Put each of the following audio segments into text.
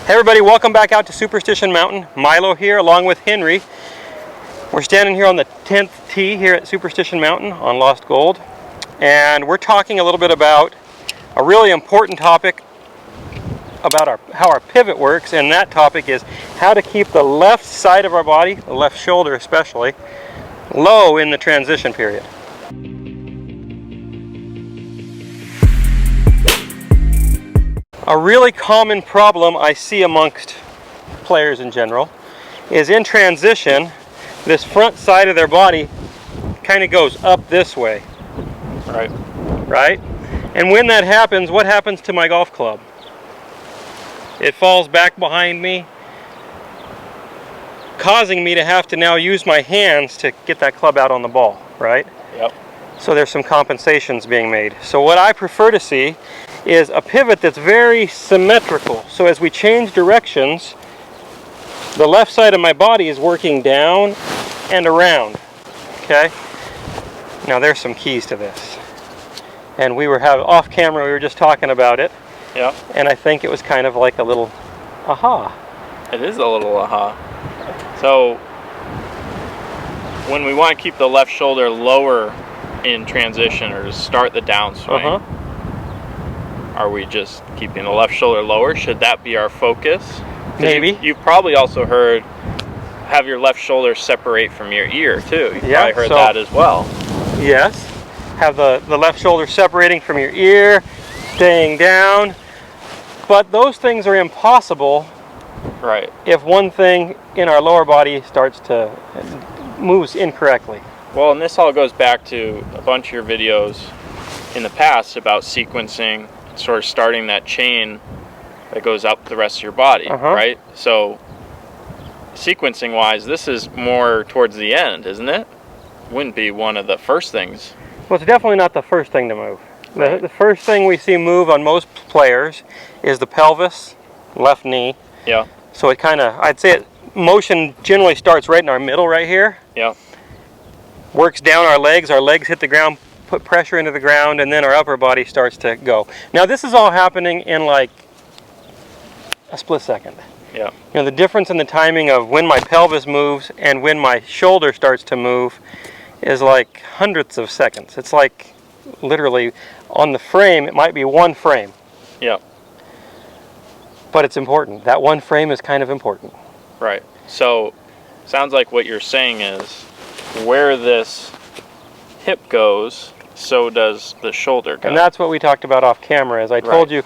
Hey everybody, welcome back out to Superstition Mountain. Milo here along with Henry. We're standing here on the 10th tee here at Superstition Mountain on Lost Gold. And we're talking a little bit about a really important topic about how our pivot works, and that topic is how to keep the left side of our body, the left shoulder especially, low in the transition period. A really common problem I see amongst players in general is in transition, this front side of their body kind of goes up this way. Right? And when that happens, what happens to my golf club? It falls back behind me, causing me to have to now use my hands to get that club out on the ball, right? Yep. So there's some compensations being made. So what I prefer to see is a pivot that's very symmetrical. So as we change directions, the left side of my body is working down and around, okay? Now there's some keys to this. And we were off camera, we were just talking about it. Yeah. And I think it was kind of like a little aha. It is a little aha. So when we want to keep the left shoulder lower in transition or to start the downswing, are we just keeping the left shoulder lower? Should that be our focus? Maybe. You've probably also heard have your left shoulder separate from your ear too. You've probably heard that as well. Yes. Have the left shoulder separating from your ear, staying down. But those things are impossible if one thing in our lower body moves incorrectly. Well, and this all goes back to a bunch of your videos in the past about sequencing, sort of starting that chain that goes up the rest of your body, right? So sequencing wise, this is more towards the end, isn't it? Wouldn't be one of the first things. Well, it's definitely not the first thing to move. The first thing we see move on most players is the pelvis, left knee. Yeah. So it kind of, I'd say motion generally starts right in our middle right here. Yeah. Works down our legs hit the ground, put pressure into the ground, and then our upper body starts to go. Now this is all happening in like a split second. Yeah. You know, the difference in the timing of when my pelvis moves and when my shoulder starts to move is like hundredths of seconds. It's like literally on the frame, it might be one frame. Yeah. But it's important. That one frame is kind of important. Right. So sounds like what you're saying is where this hip goes, so does the shoulder go. And that's what we talked about off camera. As I told you,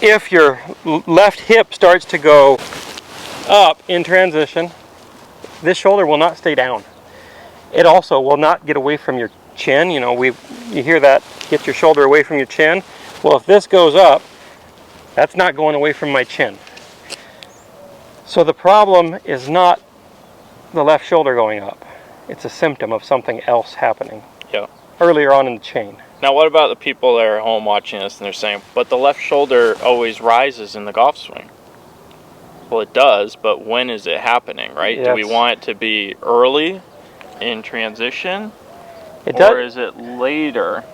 if your left hip starts to go up in transition, this shoulder will not stay down. It also will not get away from your chin. You know, you hear that, get your shoulder away from your chin. Well, if this goes up, that's not going away from my chin. So the problem is not the left shoulder going up. It's a symptom of something else happening earlier on in the chain. Now what about the people that are at home watching this and they're saying, but the left shoulder always rises in the golf swing? Well, it does, but when is it happening, right? Yes. Do we want it to be early in transition, or is it later?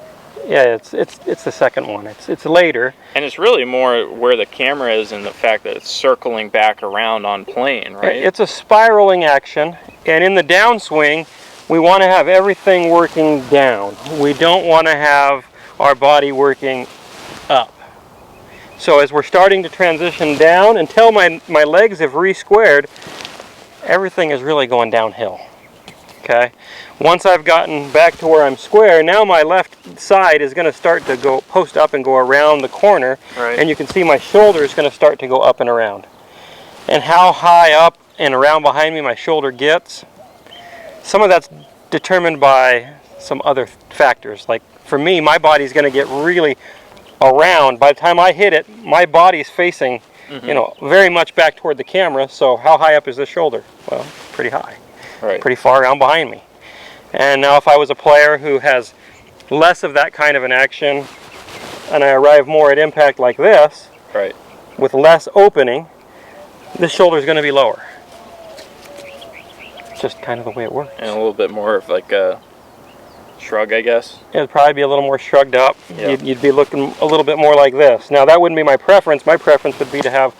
Yeah, it's the second one. It's later. And it's really more where the camera is and the fact that it's circling back around on plane, right? It's a spiraling action, and in the downswing, we want to have everything working down. We don't want to have our body working up. So as we're starting to transition down, until my legs have re-squared, everything is really going downhill. Okay? Once I've gotten back to where I'm square, now my left side is going to start to go post up and go around the corner, and you can see my shoulder is going to start to go up and around. And how high up and around behind me my shoulder gets, some of that's determined by some other factors. Like for me, my body's going to get really around. By the time I hit it, my body's facing, you know, very much back toward the camera. So how high up is the shoulder? Well, pretty high. Pretty far around behind me. And now if I was a player who has less of that kind of an action and I arrive more at impact like this, with less opening, this shoulder is going to be lower. It's just kind of the way it works. And a little bit more of like a shrug, I guess. It'd probably be a little more shrugged up. Yeah. You'd be looking a little bit more like this. Now that wouldn't be my preference. My preference would be to have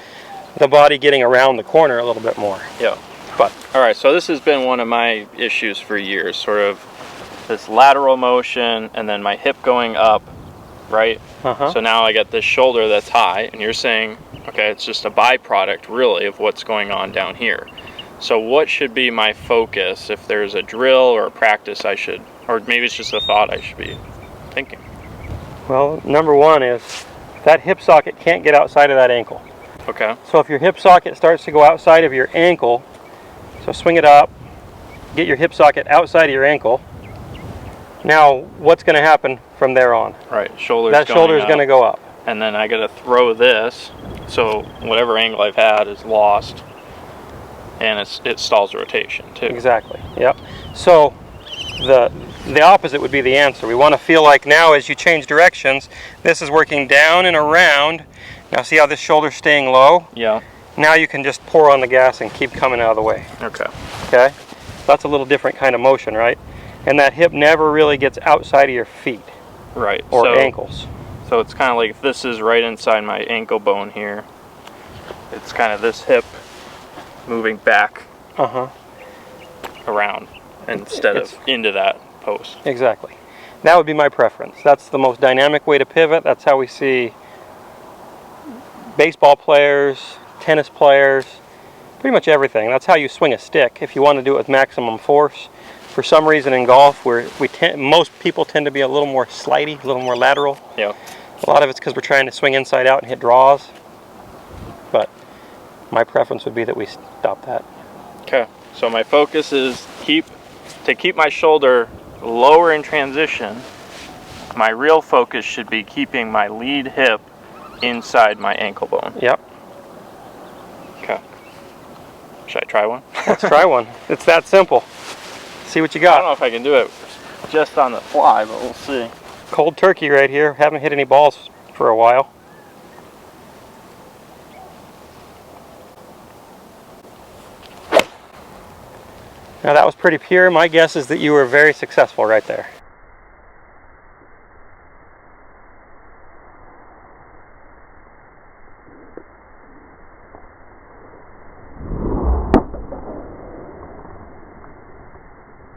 the body getting around the corner a little bit more. Yeah. But all right, so this has been one of my issues for years, sort of this lateral motion and then my hip going up, right? So now I get this shoulder that's high, and you're saying, okay, it's just a byproduct really of what's going on down here. So what should be my focus if there's a drill or a practice I should, or maybe it's just a thought I should be thinking? Well, number one is that hip socket can't get outside of that ankle. Okay. So if your hip socket starts to go outside of your ankle, so swing it up, get your hip socket outside of your ankle. Now, what's going to happen from there on? Right, shoulder's that shoulder is going to go up. And then I got to throw this, so whatever angle I've had is lost, and it stalls rotation too. Exactly. Yep. So the opposite would be the answer. We want to feel like now as you change directions, this is working down and around. Now see how this shoulder's staying low? Yeah. Now you can just pour on the gas and keep coming out of the way. Okay. Okay? That's a little different kind of motion, right? And that hip never really gets outside of your feet. Right. Or ankles. So it's kind of like if this is right inside my ankle bone here, it's kind of this hip moving back around instead of into that post. Exactly. That would be my preference. That's the most dynamic way to pivot. That's how we see baseball players, tennis players, pretty much everything. That's how you swing a stick if you want to do it with maximum force. For some reason in golf, most people tend to be a little more slidey, a little more lateral. Yeah. A lot of it's because we're trying to swing inside out and hit draws. But my preference would be that we stop that. Okay. So my focus is to keep my shoulder lower in transition. My real focus should be keeping my lead hip inside my ankle bone. Yep. Okay. Should I try one? Let's try one. It's that simple. See what you got. I don't know if I can do it just on the fly, but we'll see. Cold turkey right here. Haven't hit any balls for a while. Now that was pretty pure. My guess is that you were very successful right there.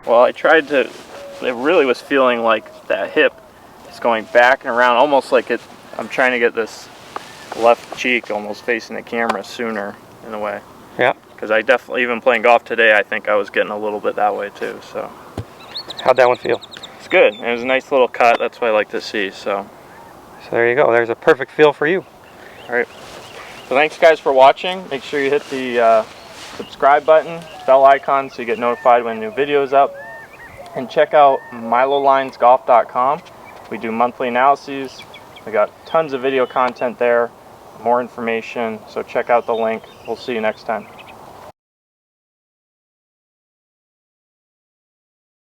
Well, I tried to, it really was feeling like that hip is going back and around, almost like I'm trying to get this left cheek almost facing the camera sooner in a way. Yeah. Because I definitely, even playing golf today, I think I was getting a little bit that way too, so. How'd that one feel? It's good. It was a nice little cut. That's what I like to see, so. So there you go. There's a perfect feel for you. All right. So thanks guys for watching. Make sure you hit the subscribe button, bell icon, so you get notified when new videos up. And check out milolinesgolf.com. We do monthly analyses. We got tons of video content there, more information, so check out the link. We'll see you next time.